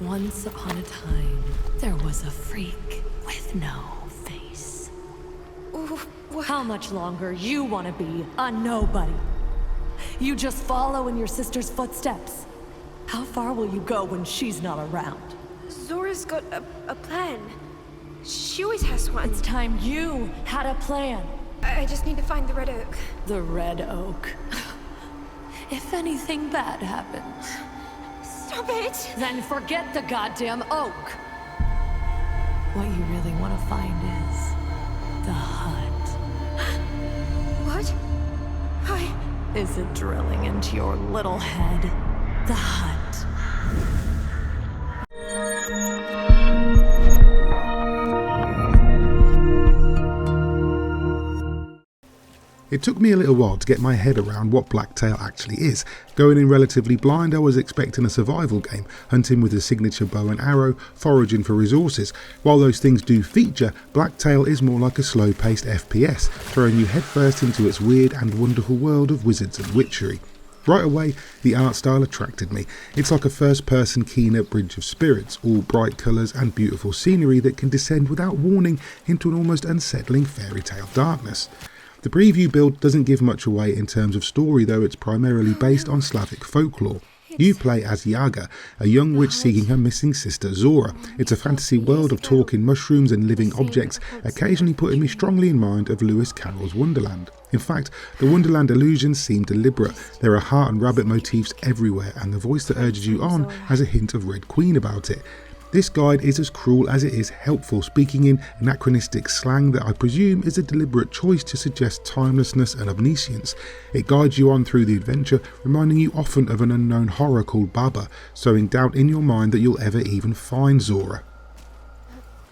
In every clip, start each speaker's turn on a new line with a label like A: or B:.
A: Once upon a time, there was a freak with no face. How much longer you want to be a nobody? You just follow in your sister's footsteps. How far will you go when she's not around?
B: Zora's got a plan. She always has one.
A: It's time you had a plan.
B: I just need to find the Red Oak.
A: The Red Oak. If anything bad happens...
B: Stop it!
A: Then forget the goddamn oak. What you really want to find is... the hut.
B: What?
A: Is it drilling into your little head? The hut.
C: It took me a little while to get my head around what Blacktail actually is. Going in relatively blind, I was expecting a survival game, hunting with a signature bow and arrow, foraging for resources. While those things do feature, Blacktail is more like a slow-paced FPS, throwing you headfirst into its weird and wonderful world of wizards and witchery. Right away, the art style attracted me. It's like a first-person keener bridge of spirits, all bright colours and beautiful scenery that can descend without warning into an almost unsettling fairytale darkness. The preview build doesn't give much away in terms of story, though it's primarily based on Slavic folklore. You play as Yaga, a young witch seeking her missing sister Zora. It's a fantasy world of talking mushrooms and living objects, occasionally putting me strongly in mind of Lewis Carroll's Wonderland. In fact, the Wonderland illusions seem deliberate. There are heart and rabbit motifs everywhere, and the voice that urges you on has a hint of Red Queen about it. This guide is as cruel as it is helpful, speaking in anachronistic slang that I presume is a deliberate choice to suggest timelessness and omniscience. It guides you on through the adventure, reminding you often of an unknown horror called Baba, sowing doubt in your mind that you'll ever even find Zora.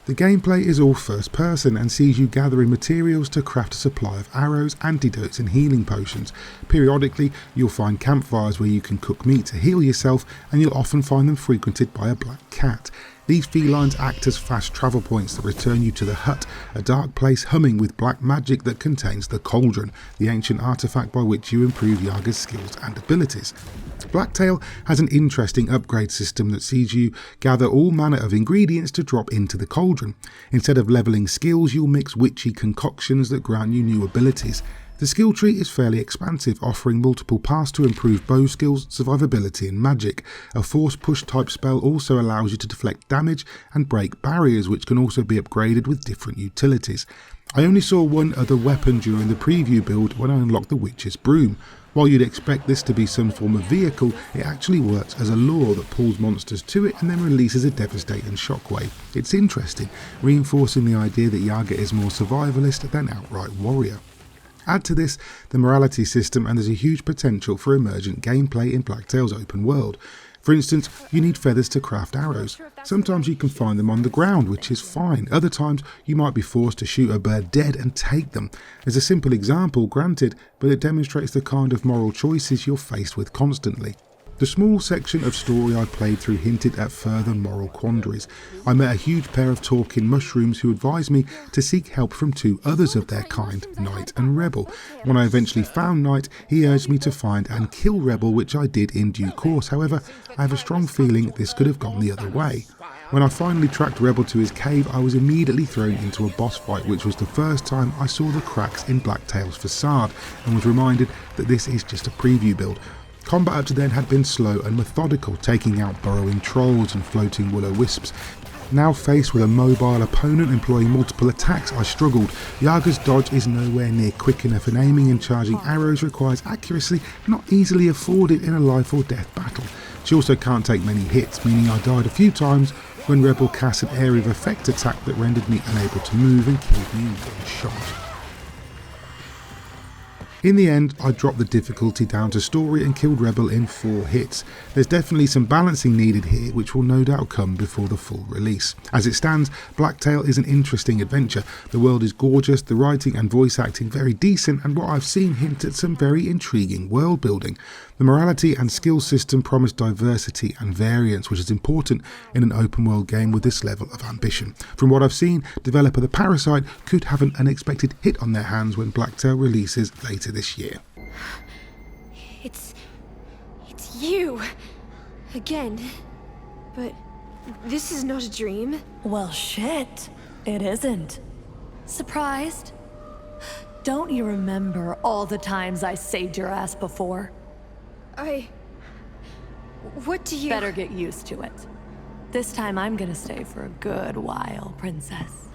C: The gameplay is all first person and sees you gathering materials to craft a supply of arrows, antidotes and healing potions. Periodically, you'll find campfires where you can cook meat to heal yourself, and you'll often find them frequented by a black cat. These felines act as fast travel points that return you to the hut, a dark place humming with black magic that contains the cauldron, the ancient artifact by which you improve Yaga's skills and abilities. Blacktail has an interesting upgrade system that sees you gather all manner of ingredients to drop into the cauldron. Instead of leveling skills, you'll mix witchy concoctions that grant you new abilities. The skill tree is fairly expansive, offering multiple paths to improve bow skills, survivability and magic. A force push type spell also allows you to deflect damage and break barriers, which can also be upgraded with different utilities. I only saw one other weapon during the preview build when I unlocked the witch's broom. While you'd expect this to be some form of vehicle, it actually works as a lure that pulls monsters to it and then releases a devastating shockwave. It's interesting, reinforcing the idea that Yaga is more survivalist than outright warrior. Add to this the morality system and there's a huge potential for emergent gameplay in Blacktail's open world. For instance, you need feathers to craft arrows. Sometimes you can find them on the ground, which is fine. Other times you might be forced to shoot a bird dead and take them. There's a simple example, granted, but it demonstrates the kind of moral choices you're faced with constantly. The small section of story I played through hinted at further moral quandaries. I met a huge pair of talking mushrooms who advised me to seek help from two others of their kind, Knight and Rebel. When I eventually found Knight, he urged me to find and kill Rebel, which I did in due course. However, I have a strong feeling this could have gone the other way. When I finally tracked Rebel to his cave, I was immediately thrown into a boss fight, which was the first time I saw the cracks in Blacktail's facade, and was reminded that this is just a preview build. Combat up to then had been slow and methodical, taking out burrowing trolls and floating will-o-wisps. Now faced with a mobile opponent employing multiple attacks, I struggled. Yaga's dodge is nowhere near quick enough, and aiming and charging arrows requires accuracy not easily afforded in a life or death battle. She also can't take many hits, meaning I died a few times when Rebel cast an area of effect attack that rendered me unable to move and killed me in one shot. In the end, I dropped the difficulty down to story and killed Rebel in 4 hits. There's definitely some balancing needed here, which will no doubt come before the full release. As it stands, Blacktail is an interesting adventure. The world is gorgeous, the writing and voice acting very decent, and what I've seen hint at some very intriguing world building. The morality and skill system promise diversity and variance, which is important in an open world game with this level of ambition. From what I've seen, developer The Parasite could have an unexpected hit on their hands when Blacktail releases later this year.
B: It's you. Again. But This is not a dream.
A: Well, shit. It isn't. Surprised? Don't you remember all the times I saved your ass before?
B: What do you...
A: Better get used to it. This time I'm gonna stay for a good while, princess.